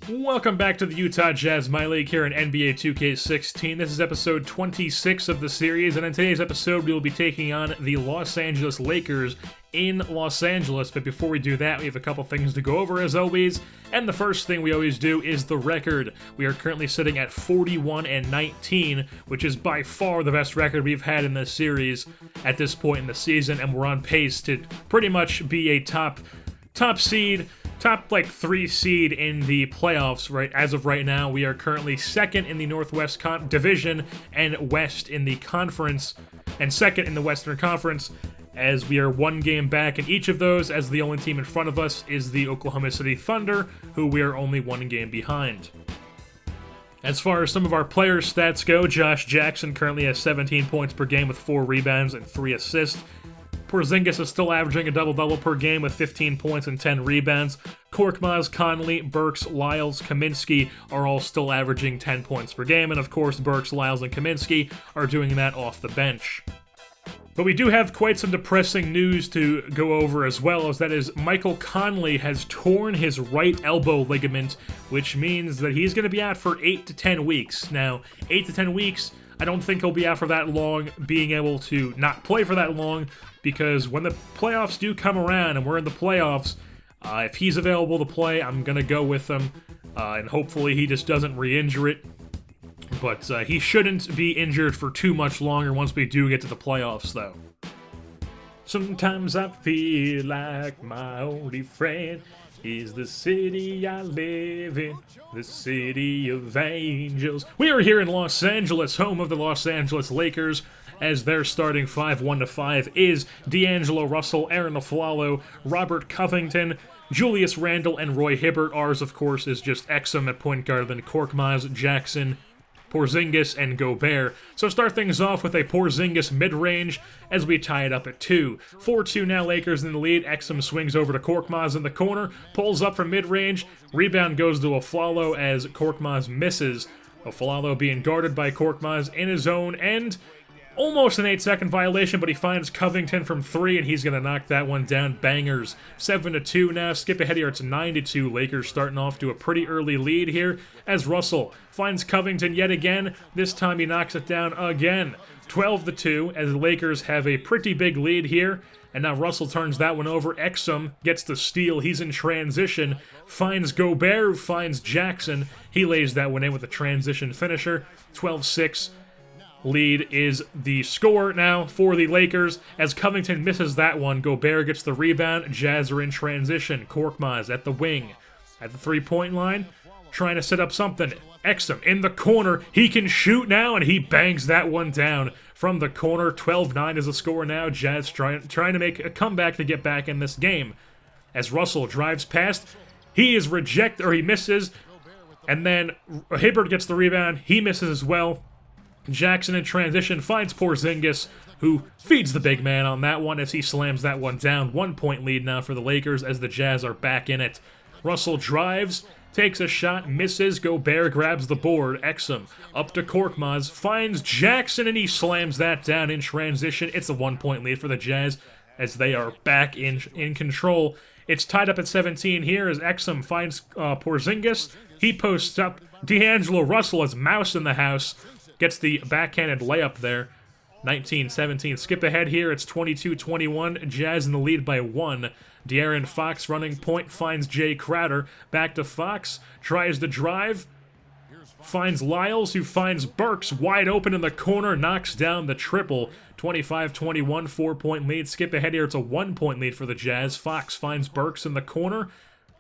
Welcome back to the Utah Jazz MyLeague here in NBA 2K16. This is episode 26 of the series, and in today's episode we will be taking on the Los Angeles Lakers in Los Angeles. But before we do that, we have a couple things to go over as always, and the first thing we always do is the record. We are currently sitting at 41-19, which is by far the best record we've had in this series at this point in the season, and we're on pace to pretty much be a top seed, top 3 seed in the playoffs. Right as of right now, we are currently second in the Northwest Division and West in the conference, and second in the Western Conference, as we are one game back in each of those, as the only team in front of us is the Oklahoma City Thunder, who we are only one game behind. As far as some of our players' stats go, Josh Jackson currently has 17 points per game with 4 rebounds and 3 assists. Porzingis is still averaging a double-double per game with 15 points and 10 rebounds. Korkmaz, Conley, Burks, Lyles, Kaminsky are all still averaging 10 points per game, and of course Burks, Lyles, and Kaminsky are doing that off the bench. But we do have quite some depressing news to go over as well, as that is Michael Conley has torn his right elbow ligament, which means that he's going to be out for 8 to 10 weeks. Now, 8 to 10 weeks, I don't think he'll be out for that long, being able to not play for that long, because when the playoffs do come around and we're in the playoffs, if he's available to play, I'm going to go with him, and hopefully he just doesn't re-injure it. But he shouldn't be injured for too much longer once we do get to the playoffs, though. Sometimes I feel like my only friend is the city I live in, the city of angels. We are here in Los Angeles, home of the Los Angeles Lakers, as their starting 1-5 is D'Angelo Russell, Aaron Aflalo, Robert Covington, Julius Randle, and Roy Hibbert. Ours, of course, is just Exum at point guard, then Korkmaz, Jackson, Porzingis, and Gobert. So start things off with a Porzingis mid-range as we tie it up at 2. 4-2 now, Lakers in the lead. Exum swings over to Korkmaz in the corner, pulls up from mid-range. Rebound goes to Aflalo as Korkmaz misses. Aflalo being guarded by Korkmaz in his own end. Almost an 8-second violation, but he finds Covington from 3, and he's going to knock that one down. Bangers. 7-2 now. Skip ahead here. It's 9-2. Lakers starting off to a pretty early lead here as Russell finds Covington yet again. This time he knocks it down again. 12-2 as the Lakers have a pretty big lead here. And now Russell turns that one over. Exum gets the steal. He's in transition. Finds Gobert, finds Jackson. He lays that one in with a transition finisher. 12-6. Lead is the score now for the Lakers as Covington misses that one. Gobert gets the rebound. Jazz are in transition. Korkmaz at the wing. At the three-point line, trying to set up something. Exum in the corner. He can shoot now, and he bangs that one down from the corner. 12-9 is the score now. Jazz trying to make a comeback to get back in this game. As Russell drives past, he is rejected, or he misses, and then Hibbert gets the rebound. He misses as well. Jackson in transition finds Porzingis, who feeds the big man on that one as he slams that one down. 1 point lead now for the Lakers as the Jazz are back in it. Russell drives, takes a shot, misses. Gobert grabs the board. Exum up to Korkmaz, finds Jackson, and he slams that down in transition. It's a 1 point lead for the Jazz as they are back in control. It's tied up at 17 here as Exum finds Porzingis. He posts up. D'Angelo Russell is mouse in the house. Gets the backhanded layup there. 19-17. Skip ahead here. It's 22-21. Jazz in the lead by 1. De'Aaron Fox running point. Finds Jay Crowder. Back to Fox. Tries to drive. Finds Lyles, who finds Burks wide open in the corner. Knocks down the triple. 25-21. 4 point lead. Skip ahead here. It's a 1 point lead for the Jazz. Fox finds Burks in the corner.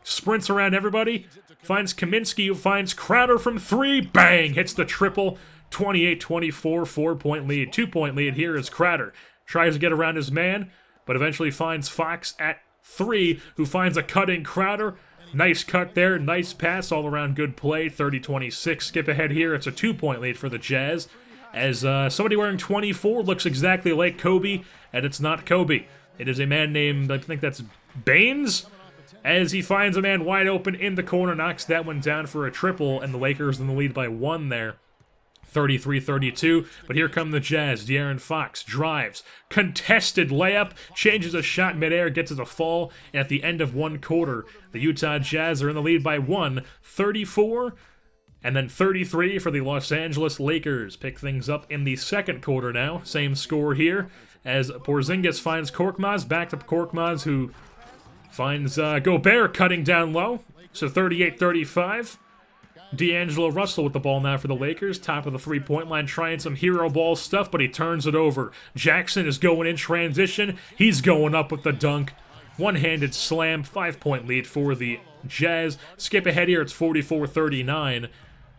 Sprints around everybody. Finds Kaminsky, who finds Crowder from 3. Bang! Hits the triple. 28-24, 4 point lead. 2 point lead here is Crowder. Tries to get around his man, but eventually finds Fox at 3, who finds a cutting Crowder. Nice cut there, nice pass, all around good play. 30-26. Skip ahead here, it's a 2 point lead for the Jazz. As somebody wearing 24 looks exactly like Kobe, and it's not Kobe. It is a man named, I think that's Baines, as he finds a man wide open in the corner, knocks that one down for a triple, and the Lakers in the lead by 1 there. 33-32, but here come the Jazz. De'Aaron Fox drives, contested layup, changes a shot midair, gets it to fall, and at the end of one quarter, the Utah Jazz are in the lead by 34 and then 33 for the Los Angeles Lakers. Pick things up in the second quarter now. Same score here as Porzingis finds Korkmaz, back to Korkmaz, who finds Gobert cutting down low. So 38-35. D'Angelo Russell with the ball now for the Lakers. Top of the three-point line, trying some hero ball stuff, but he turns it over. Jackson is going in transition. He's going up with the dunk. One-handed slam, 5-point lead for the Jazz. Skip ahead here, it's 44-39.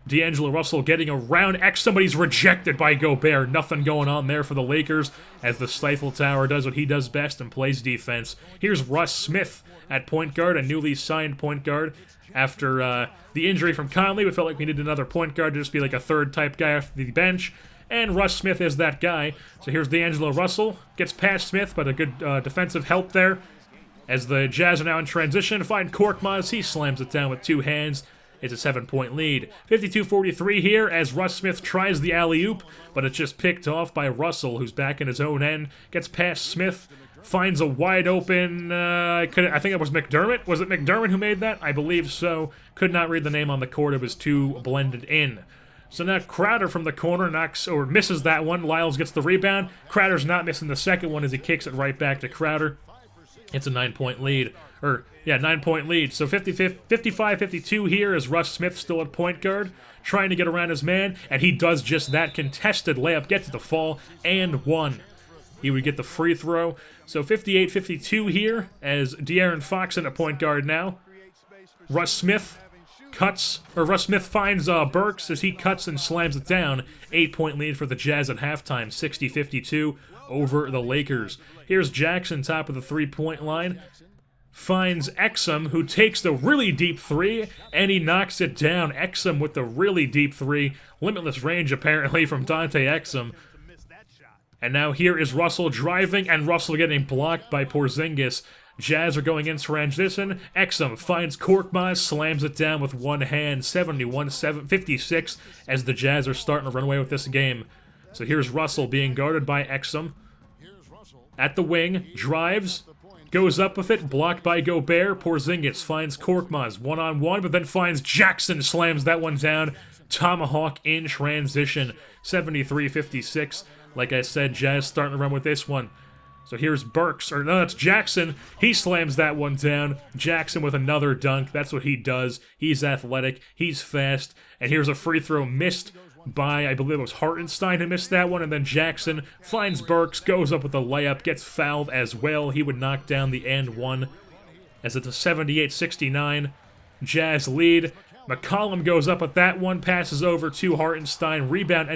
D'Angelo Russell getting around somebody's rejected by Gobert. Nothing going on there for the Lakers as the Stifle Tower does what he does best and plays defense. Here's Russ Smith at point guard, a newly signed point guard. After the injury from Conley, we felt like we needed another point guard to just be like a third type guy off the bench. And Russ Smith is that guy. So here's D'Angelo Russell. Gets past Smith, but a good defensive help there. As the Jazz are now in transition, find Korkmaz. He slams it down with two hands. It's a 7-point lead. 52-43 here as Russ Smith tries the alley-oop, but it's just picked off by Russell, who's back in his own end. Gets past Smith, finds a wide open, I think it was McDermott. Was it McDermott who made that? I believe so. Could not read the name on the court. It was too blended in. So now Crowder from the corner knocks or misses that one. Lyles gets the rebound. Crowder's not missing the second one as he kicks it right back to Crowder. It's a 9-point lead. 9-point lead. So 55-52 here as Russ Smith still at point guard, trying to get around his man, and he does just that. Contested layup, gets it to fall, and one. He would get the free throw. So 58-52 here as De'Aaron Fox in a point guard now. Russ Smith finds Burks as he cuts and slams it down. 8-point lead for the Jazz at halftime, 60-52 over the Lakers. Here's Jackson, top of the three-point line. Finds Exum, who takes the really deep three, and he knocks it down. Exum with the really deep three. Limitless range, apparently, from Dante Exum. And now here is Russell driving, and Russell getting blocked by Porzingis. Jazz are going in transition. Exum finds Korkmaz, slams it down with one hand. 71-56 as the Jazz are starting to run away with this game. So here's Russell being guarded by Exum. At the wing, drives, goes up with it, blocked by Gobert. Porzingis finds Korkmaz one-on-one, but then finds Jackson, slams that one down. Tomahawk in transition, 73-56. Like I said, Jazz starting to run with this one. So here's Burks, or no, that's Jackson. He slams that one down. Jackson with another dunk. That's what he does. He's athletic. He's fast. And here's a free throw missed by, I believe it was Hartenstein who missed that one. And then Jackson finds Burks, goes up with a layup, gets fouled as well. He would knock down the and one as it's a 78-69 Jazz lead. McCollum goes up with that one, passes over to Hartenstein. Rebound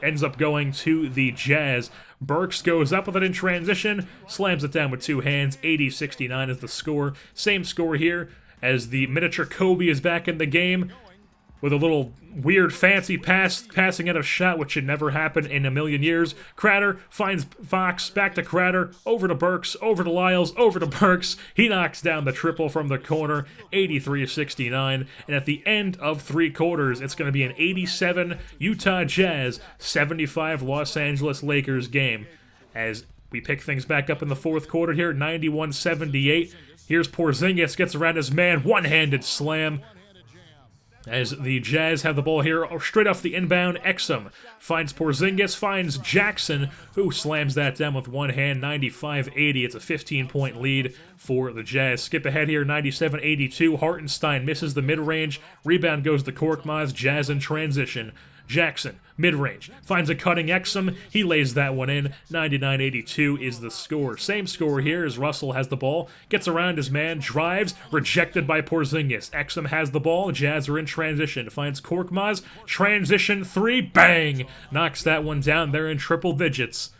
ends up going to the Jazz. Burks goes up with it in transition, slams it down with two hands. 80-69 is the score. Same score here as the miniature Kobe is back in the game with a little weird fancy passing at a shot, which should never happen in a million years. Crowder finds Fox, back to Crowder, over to Burks, over to Lyles, over to Burks. He knocks down the triple from the corner, 83-69. And at the end of three quarters, it's going to be an 87 Utah Jazz, 75 Los Angeles Lakers game. As we pick things back up in the fourth quarter here, 91-78. Here's Porzingis, gets around his man, one-handed slam. As the Jazz have the ball here, straight off the inbound, Exum finds Porzingis, finds Jackson, who slams that down with one hand, 95-80. It's a 15-point lead for the Jazz. Skip ahead here, 97-82. Hartenstein misses the mid-range. Rebound goes to Korkmaz. Jazz in transition. Jackson, mid-range, finds a cutting Exum. He lays that one in. 99-82 is the score. Same score here as Russell has the ball, gets around his man, drives, rejected by Porzingis. Exum has the ball. Jazz are in transition. Finds Korkmaz. Transition three. Bang! Knocks that one down. They're in triple digits.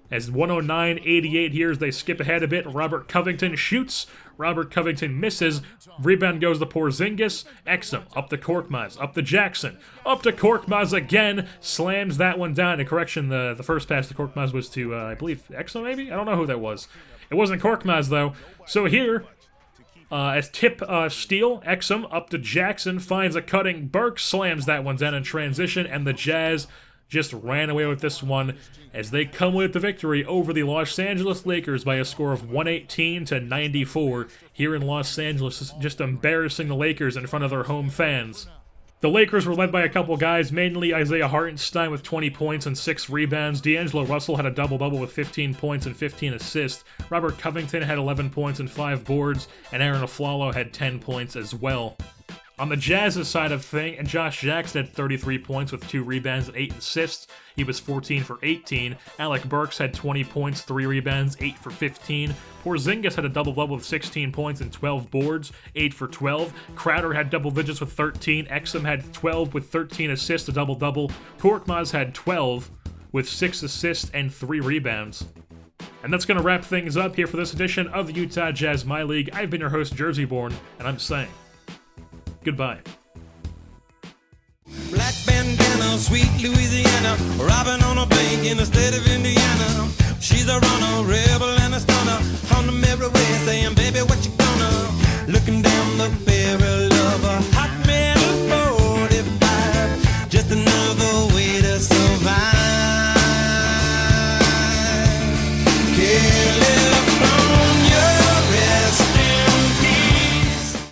As 109-88 here as they skip ahead a bit, Robert Covington shoots. Robert Covington misses. Rebound goes to Porzingis. Exum up to Korkmaz, up to Jackson, up to Korkmaz again. Slams that one down. And correction, the first pass to Korkmaz was to, I believe, Exum maybe? I don't know who that was. It wasn't Korkmaz, though. So here, as tip steal, Exum up to Jackson, finds a cutting Burke, slams that one down in transition, and the Jazz just ran away with this one as they come with the victory over the Los Angeles Lakers by a score of 118-94 here in Los Angeles, just embarrassing the Lakers in front of their home fans. The Lakers were led by a couple guys, mainly Isaiah Hartenstein with 20 points and 6 rebounds. D'Angelo Russell had a double-double with 15 points and 15 assists. Robert Covington had 11 points and 5 boards, and Aaron Aflalo had 10 points as well. On the Jazz's side of things, Josh Jackson had 33 points with 2 rebounds and 8 assists. He was 14 for 18. Alec Burks had 20 points, 3 rebounds, 8 for 15. Porzingis had a double-double with 16 points and 12 boards, 8 for 12. Crowder had double digits with 13. Exum had 12 with 13 assists, a double-double. Korkmaz had 12 with 6 assists and 3 rebounds. And that's going to wrap things up here for this edition of the Utah Jazz MyLeague. I've been your host, Jerseyborn, and I'm saying goodbye. Black bandana, sweet Louisiana, robbing on a bank in the state of Indiana. She's a runner, rebel and a stunner, on the merry way saying, baby, what you gonna? Looking down the barrel of a